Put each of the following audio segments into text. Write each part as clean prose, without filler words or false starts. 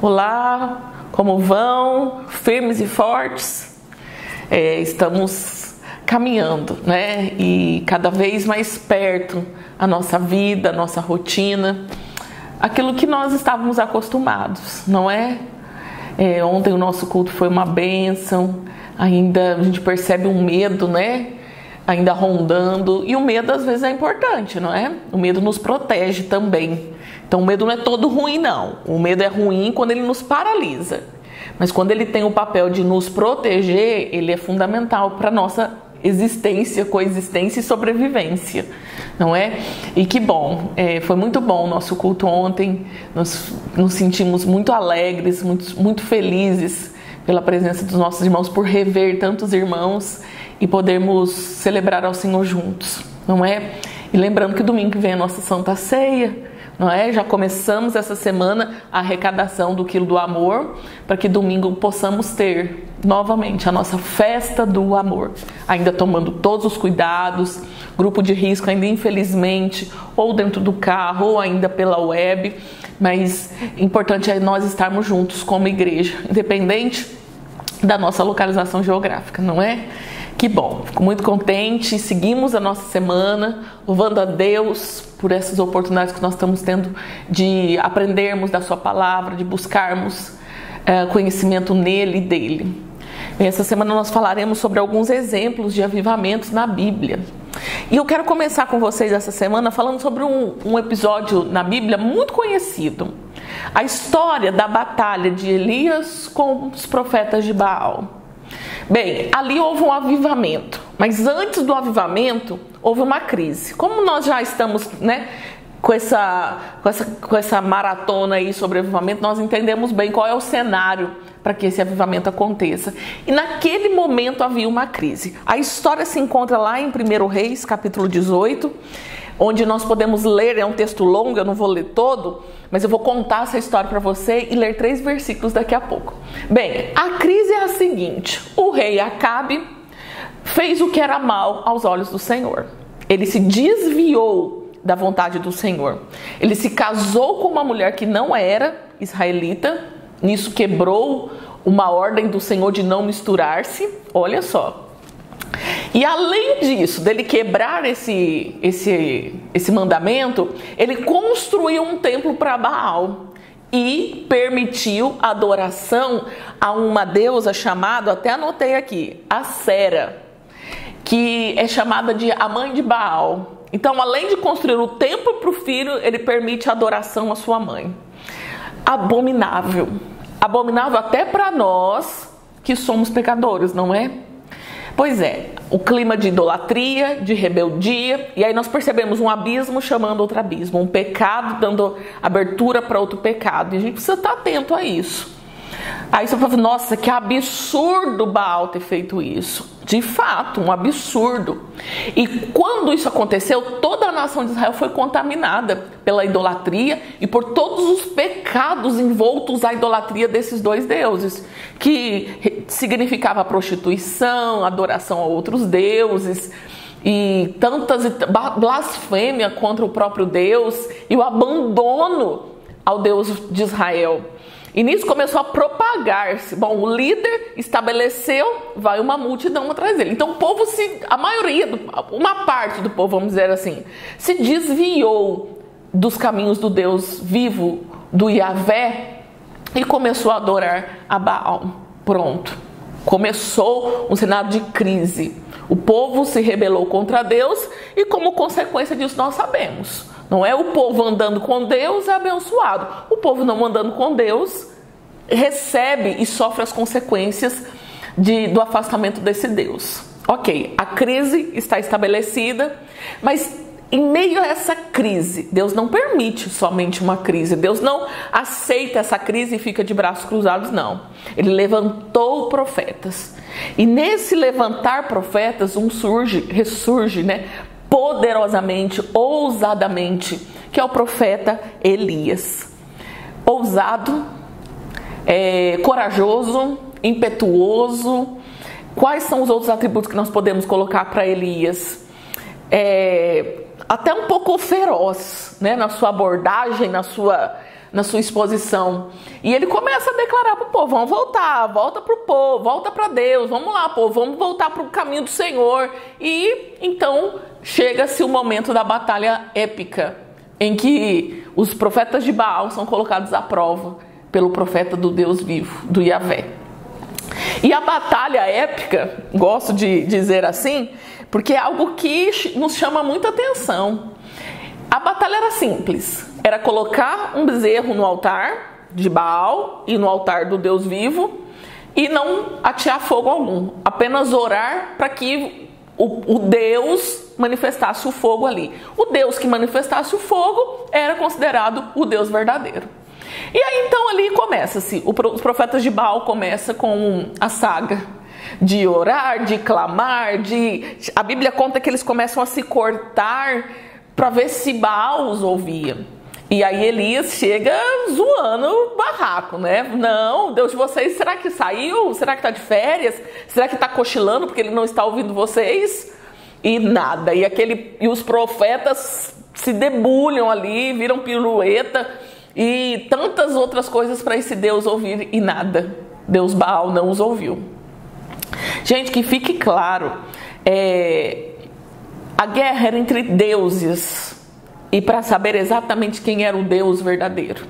Olá, como vão? Firmes e fortes? Estamos caminhando, né? E cada vez mais perto a nossa vida, a nossa rotina, aquilo que nós estávamos acostumados, não é? Ontem o nosso culto foi uma bênção, ainda a gente percebe um medo, né? Ainda rondando, e o medo às vezes é importante, não é? O medo nos protege também. Então o medo não é todo ruim, não. O medo é ruim quando ele nos paralisa. Mas quando ele tem o papel de nos proteger, ele é fundamental para a nossa existência, coexistência e sobrevivência, não é? E que bom, foi muito bom o nosso culto ontem. Nós nos sentimos muito alegres, muito felizes pela presença dos nossos irmãos, por rever tantos irmãos e podermos celebrar ao Senhor juntos, não é? E lembrando que domingo que vem é a nossa Santa Ceia, não é? Já começamos essa semana a arrecadação do quilo do amor, para que domingo possamos ter novamente a nossa festa do amor, ainda tomando todos os cuidados, grupo de risco ainda infelizmente, ou dentro do carro, ou ainda pela web, mas importante é nós estarmos juntos como igreja, independente da nossa localização geográfica, não é? Que bom, fico muito contente, seguimos a nossa semana, louvando a Deus por essas oportunidades que nós estamos tendo de aprendermos da sua palavra, de buscarmos conhecimento nele e dele. Essa semana nós falaremos sobre alguns exemplos de avivamentos na Bíblia. E eu quero começar com vocês essa semana falando sobre um episódio na Bíblia muito conhecido. A história da batalha de Elias com os profetas de Baal. Bem, ali houve um avivamento, mas antes do avivamento houve uma crise. Como nós já estamos, né, com essa maratona aí sobre avivamento, nós entendemos bem qual é o cenário para que esse avivamento aconteça. E naquele momento havia uma crise. A história se encontra lá em 1 Reis, capítulo 18, onde nós podemos ler, é um texto longo, eu não vou ler todo, mas eu vou contar essa história para você e ler 3 versículos daqui a pouco. Bem, a crise é a seguinte: o rei Acabe fez o que era mal aos olhos do Senhor. Ele se desviou da vontade do Senhor. Ele se casou com uma mulher que não era israelita, nisso quebrou uma ordem do Senhor de não misturar-se, olha só. E além disso, dele quebrar esse mandamento, ele construiu um templo para Baal e permitiu a adoração a uma deusa chamada, até anotei aqui, Acera, que é chamada de a mãe de Baal. Então, além de construir o templo para o filho, ele permite a adoração à sua mãe. Abominável. Abominável até para nós que somos pecadores, não é? Pois é, o clima de idolatria, de rebeldia, e aí nós percebemos um abismo chamando outro abismo, um pecado dando abertura para outro pecado, e a gente precisa estar atento a isso. Aí você fala, nossa, que absurdo Baal ter feito isso. De fato, um absurdo. E quando isso aconteceu, toda a nação de Israel foi contaminada pela idolatria e por todos os pecados envoltos à idolatria desses 2 deuses, que significava a prostituição, adoração a outros deuses, e tantas blasfêmia contra o próprio Deus e o abandono ao Deus de Israel. E nisso começou a propagar-se. Bom, o líder estabeleceu, vai uma multidão atrás dele. Então o povo uma parte do povo, vamos dizer assim, se desviou dos caminhos do Deus vivo, do Yahvé, e começou a adorar a Baal. Pronto. Começou um cenário de crise. O povo se rebelou contra Deus e, como consequência disso, nós sabemos. Não é o povo andando com Deus é abençoado. O povo não andando com Deus recebe e sofre as consequências do afastamento desse Deus. Ok, a crise está estabelecida, mas em meio a essa crise, Deus não permite somente uma crise. Deus não aceita essa crise e fica de braços cruzados, não. Ele levantou profetas. E nesse levantar profetas, ressurge, né? Poderosamente, ousadamente, que é o profeta Elias. Ousado, corajoso, impetuoso. Quais são os outros atributos que nós podemos colocar para Elias? Até um pouco feroz, né? Na sua abordagem, na sua na sua exposição. E ele começa a declarar para o povo: vamos voltar, volta para o povo, volta para Deus, vamos lá, povo, vamos voltar para o caminho do Senhor. E então chega-se o momento da batalha épica, em que os profetas de Baal são colocados à prova pelo profeta do Deus vivo, do Yahvé. E a batalha épica, gosto de dizer assim, porque é algo que nos chama muita atenção. A batalha era simples, era colocar um bezerro no altar de Baal e no altar do Deus vivo e não atear fogo algum, apenas orar para que o Deus manifestasse o fogo ali. O Deus que manifestasse o fogo era considerado o Deus verdadeiro. E aí então ali começa-se, os profetas de Baal começam com a saga de orar, de clamar, a Bíblia conta que eles começam a se cortar para ver se Baal os ouvia. E aí Elias chega zoando o barraco, né? Não, Deus de vocês, será que saiu? Será que está de férias? Será que está cochilando porque ele não está ouvindo vocês? E nada. E os profetas se debulham ali, viram pirueta e tantas outras coisas para esse Deus ouvir e nada. Deus Baal não os ouviu. Gente, que fique claro, a guerra era entre deuses, e para saber exatamente quem era o Deus verdadeiro,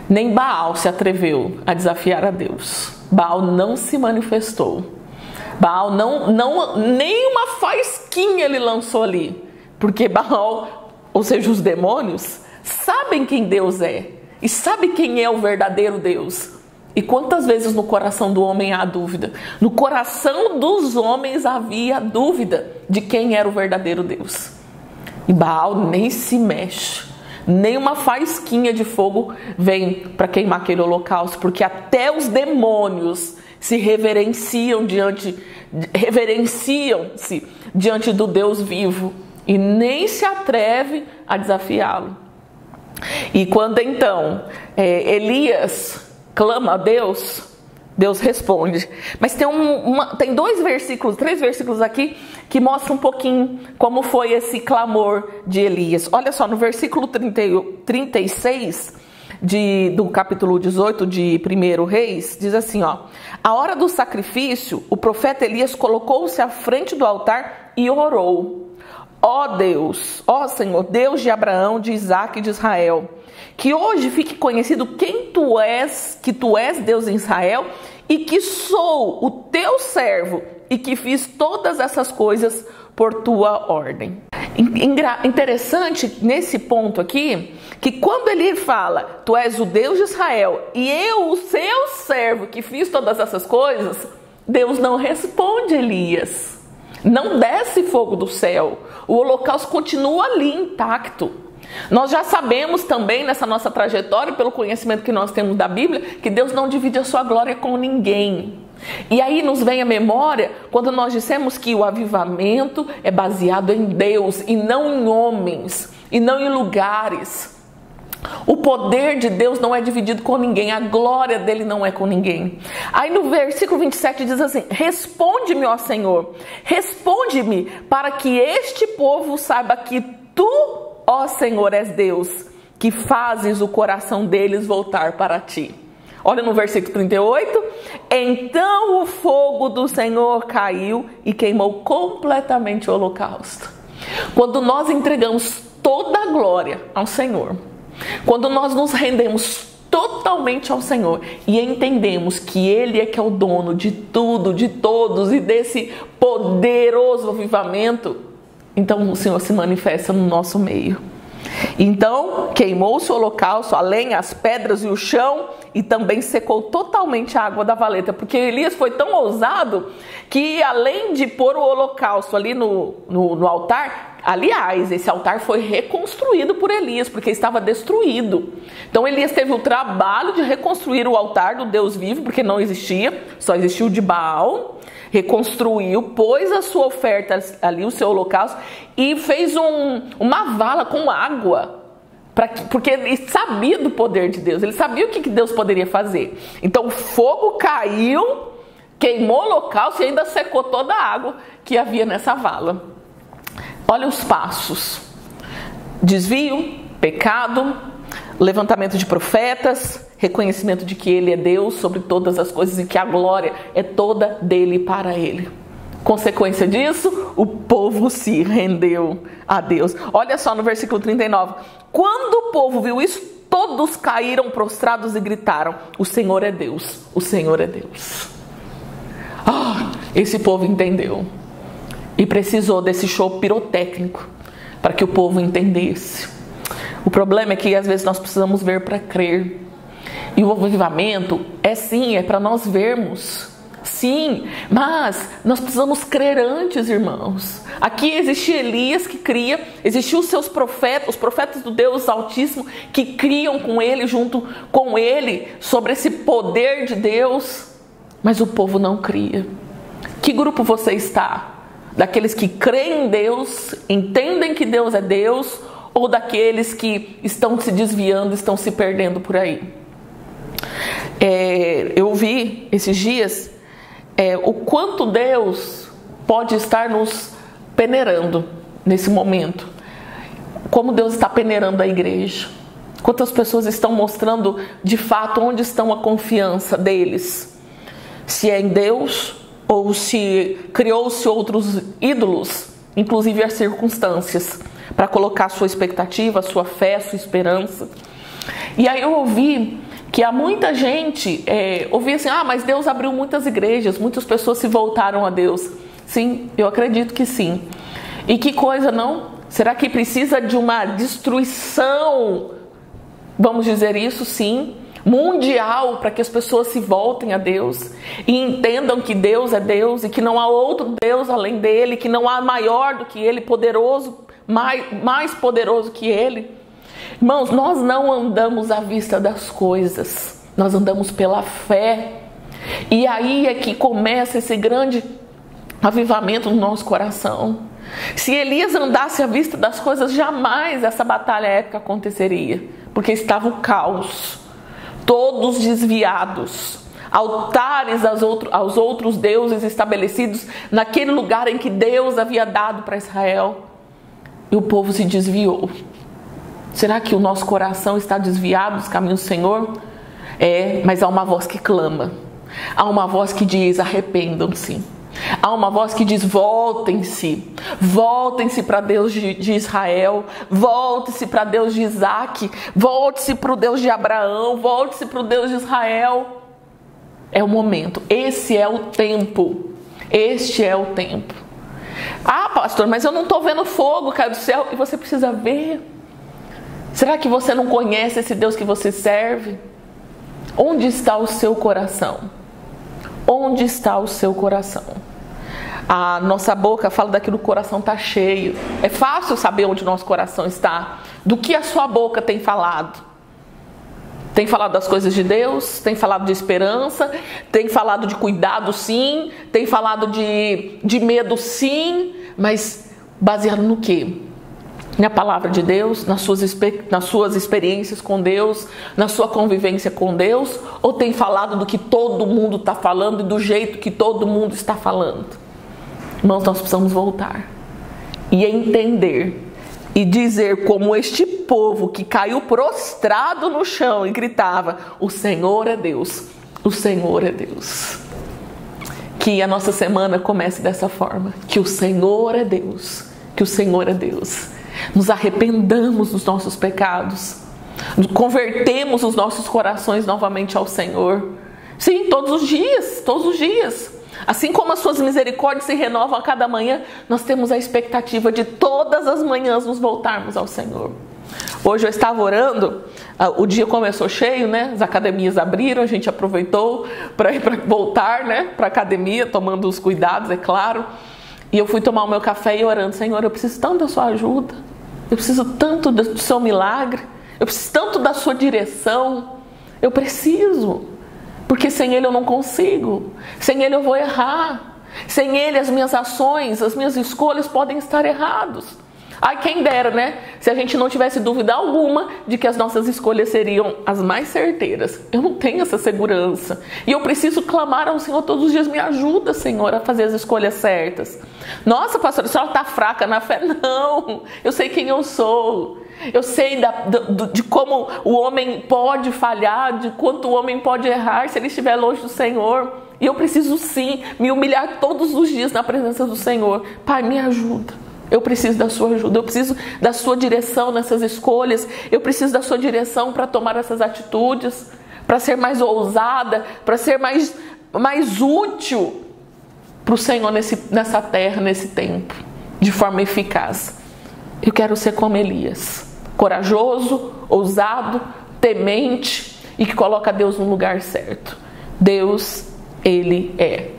nem Baal se atreveu a desafiar a Deus. Baal não se manifestou. Baal nem uma faísquinha ele lançou ali, porque Baal, ou seja, os demônios, sabem quem Deus é e sabe quem é o verdadeiro Deus. E quantas vezes no coração do homem há dúvida? No coração dos homens havia dúvida de quem era o verdadeiro Deus. E Baal nem se mexe, nem uma faísquinha de fogo vem para queimar aquele holocausto, porque até os demônios se reverenciam-se diante do Deus vivo e nem se atreve a desafiá-lo. E quando então Elias clama a Deus, Deus responde. Mas tem três versículos aqui que mostram um pouquinho como foi esse clamor de Elias. Olha só, no versículo 36 do capítulo 18 de 1 Reis, diz assim, ó: a hora do sacrifício, o profeta Elias colocou-se à frente do altar e orou: ó Deus, ó Senhor, Deus de Abraão, de Isaque e de Israel, que hoje fique conhecido que tu és Deus em Israel, e que sou o teu servo, e que fiz todas essas coisas por tua ordem. Interessante nesse ponto aqui, que quando ele fala, tu és o Deus de Israel, e eu, o seu servo, que fiz todas essas coisas, Deus não responde Elias. Não desce fogo do céu. O holocausto continua ali intacto. Nós já sabemos também nessa nossa trajetória, pelo conhecimento que nós temos da Bíblia, que Deus não divide a sua glória com ninguém. E aí nos vem a memória quando nós dissemos que o avivamento é baseado em Deus e não em homens, e não em lugares. O poder de Deus não é dividido com ninguém, a glória dele não é com ninguém. Aí no versículo 27 diz assim: responde-me, ó Senhor, responde-me, para que este povo saiba que tu, ó Senhor, és Deus, que fazes o coração deles voltar para ti. Olha no versículo 38, então o fogo do Senhor caiu e queimou completamente o holocausto. Quando nós entregamos toda a glória ao Senhor, quando nós nos rendemos totalmente ao Senhor e entendemos que Ele é que é o dono de tudo, de todos e desse poderoso avivamento, então o Senhor se manifesta no nosso meio. Então queimou-se o holocausto, a lenha, as pedras e o chão, e também secou totalmente a água da valeta, porque Elias foi tão ousado que, além de pôr o holocausto ali no altar, aliás, esse altar foi reconstruído por Elias, porque estava destruído. Então Elias teve o trabalho de reconstruir o altar do Deus vivo, porque não existia, só existia o de Baal. Reconstruiu, pôs a sua oferta ali, o seu holocausto, e fez uma vala com água, porque ele sabia do poder de Deus, ele sabia o que Deus poderia fazer. Então o fogo caiu, queimou o holocausto e ainda secou toda a água que havia nessa vala. Olha os passos: desvio, pecado, levantamento de profetas, reconhecimento de que Ele é Deus sobre todas as coisas e que a glória é toda dele e para Ele. Consequência disso, o povo se rendeu a Deus. Olha só no versículo 39. Quando o povo viu isso, todos caíram prostrados e gritaram: o Senhor é Deus, o Senhor é Deus. Esse povo entendeu. E precisou desse show pirotécnico para que o povo entendesse. O problema é que às vezes nós precisamos ver para crer. E o avivamento é para nós vermos. Sim, mas nós precisamos crer antes, irmãos. Aqui existia Elias que cria, existiam os seus profetas, os profetas do Deus Altíssimo, que criam com ele, junto com ele, sobre esse poder de Deus. Mas o povo não cria. Que grupo você está? Daqueles que creem em Deus, entendem que Deus é Deus, ou daqueles que estão se desviando, estão se perdendo por aí? Eu vi esses dias o quanto Deus pode estar nos peneirando nesse momento. Como Deus está peneirando a igreja. Quantas pessoas estão mostrando de fato onde estão a confiança deles. Se é em Deus ou se criou-se outros ídolos, inclusive as circunstâncias, para colocar sua expectativa, sua fé, sua esperança. E aí eu ouvi que há muita gente, ouvia assim, mas Deus abriu muitas igrejas, muitas pessoas se voltaram a Deus. Sim, eu acredito que sim. E que coisa, não? Será que precisa de uma destruição, vamos dizer isso, sim, mundial, para que as pessoas se voltem a Deus e entendam que Deus é Deus e que não há outro Deus além dele, que não há maior do que ele, poderoso, mais poderoso que ele? Irmãos, nós não andamos à vista das coisas, nós andamos pela fé. E aí é que começa esse grande avivamento no nosso coração. Se Elias andasse à vista das coisas, jamais essa batalha épica aconteceria, porque estava o caos, todos desviados, altares aos outros deuses estabelecidos naquele lugar em que Deus havia dado para Israel, e o povo se desviou. Será que o nosso coração está desviado dos caminhos do Senhor? Mas há uma voz que clama, há uma voz que diz: arrependam-se. Há uma voz que diz: voltem-se para Deus de Israel, volte-se para Deus de Isaac, volte-se para o Deus de Abraão, volte-se para o Deus de Israel. É o momento, esse é o tempo, este é o tempo. Pastor, mas eu não estou vendo fogo cair do céu. E você precisa ver. Será que você não conhece esse Deus que você serve? Onde está o seu coração? Onde está o seu coração? A nossa boca fala daquilo que o coração está cheio. É fácil saber onde o nosso coração está. Do que a sua boca tem falado? Tem falado das coisas de Deus? Tem falado de esperança? Tem falado de cuidado, sim? Tem falado de medo, sim? Mas baseado no quê? Na palavra de Deus, nas suas experiências com Deus, na sua convivência com Deus? Ou tem falado do que todo mundo está falando e do jeito que todo mundo está falando? Irmãos, nós precisamos voltar e entender e dizer como este povo que caiu prostrado no chão e gritava: o Senhor é Deus, o Senhor é Deus. Que a nossa semana comece dessa forma, que o Senhor é Deus, que o Senhor é Deus. Nos arrependamos dos nossos pecados, convertemos os nossos corações novamente ao Senhor. Sim, todos os dias, todos os dias. Assim como as suas misericórdias se renovam a cada manhã, nós temos a expectativa de todas as manhãs nos voltarmos ao Senhor. Hoje eu estava orando, o dia começou cheio, né? As academias abriram, a gente aproveitou para voltar, né, para a academia, tomando os cuidados, é claro. E eu fui tomar o meu café e orando: Senhor, eu preciso tanto da sua ajuda, eu preciso tanto do seu milagre, eu preciso tanto da sua direção, eu preciso, porque sem Ele eu não consigo, sem Ele eu vou errar, sem Ele as minhas ações, as minhas escolhas podem estar erradas. Ai, quem dera, né? Se a gente não tivesse dúvida alguma de que as nossas escolhas seriam as mais certeiras. Eu não tenho essa segurança. E eu preciso clamar ao Senhor todos os dias: me ajuda, Senhor, a fazer as escolhas certas. Nossa, pastora, a senhora está fraca na fé? Não, eu sei quem eu sou. Eu sei de como o homem pode falhar, de quanto o homem pode errar se ele estiver longe do Senhor. E eu preciso sim me humilhar todos os dias na presença do Senhor. Pai, me ajuda. Eu preciso da sua ajuda, eu preciso da sua direção nessas escolhas. Eu preciso da sua direção para tomar essas atitudes, para ser mais ousada, para ser mais útil para o Senhor nessa terra, nesse tempo, de forma eficaz. Eu quero ser como Elias, corajoso, ousado, temente e que coloca Deus no lugar certo. Deus, Ele é.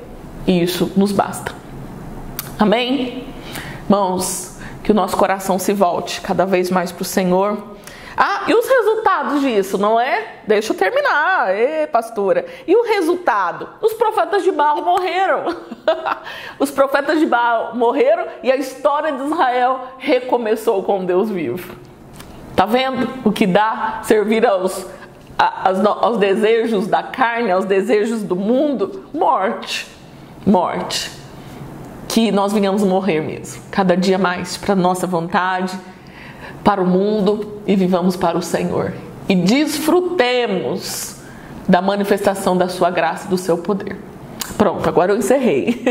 E isso nos basta. Amém? Irmãos, que o nosso coração se volte cada vez mais para o Senhor. Ah, e os resultados disso, não é? Deixa eu terminar, pastora. E o resultado? Os profetas de Baal morreram. Os profetas de Baal morreram e a história de Israel recomeçou com Deus vivo. Tá vendo o que dá servir aos desejos da carne, aos desejos do mundo? Morte. Morte. Que nós venhamos morrer mesmo, cada dia mais, para a nossa vontade, para o mundo, e vivamos para o Senhor. E desfrutemos da manifestação da sua graça e do seu poder. Pronto, agora eu encerrei.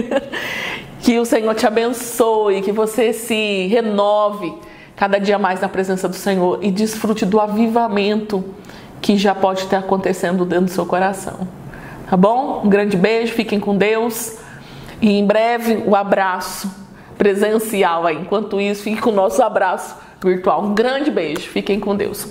Que o Senhor te abençoe, que você se renove cada dia mais na presença do Senhor e desfrute do avivamento que já pode estar acontecendo dentro do seu coração. Tá bom? Um grande beijo, fiquem com Deus. E em breve o abraço presencial aí. Enquanto isso, fique com o nosso abraço virtual. Um grande beijo. Fiquem com Deus.